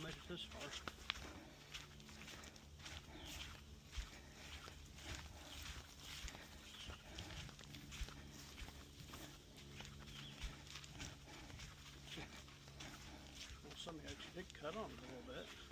made it this far. Well, somebody actually did cut on it a little bit.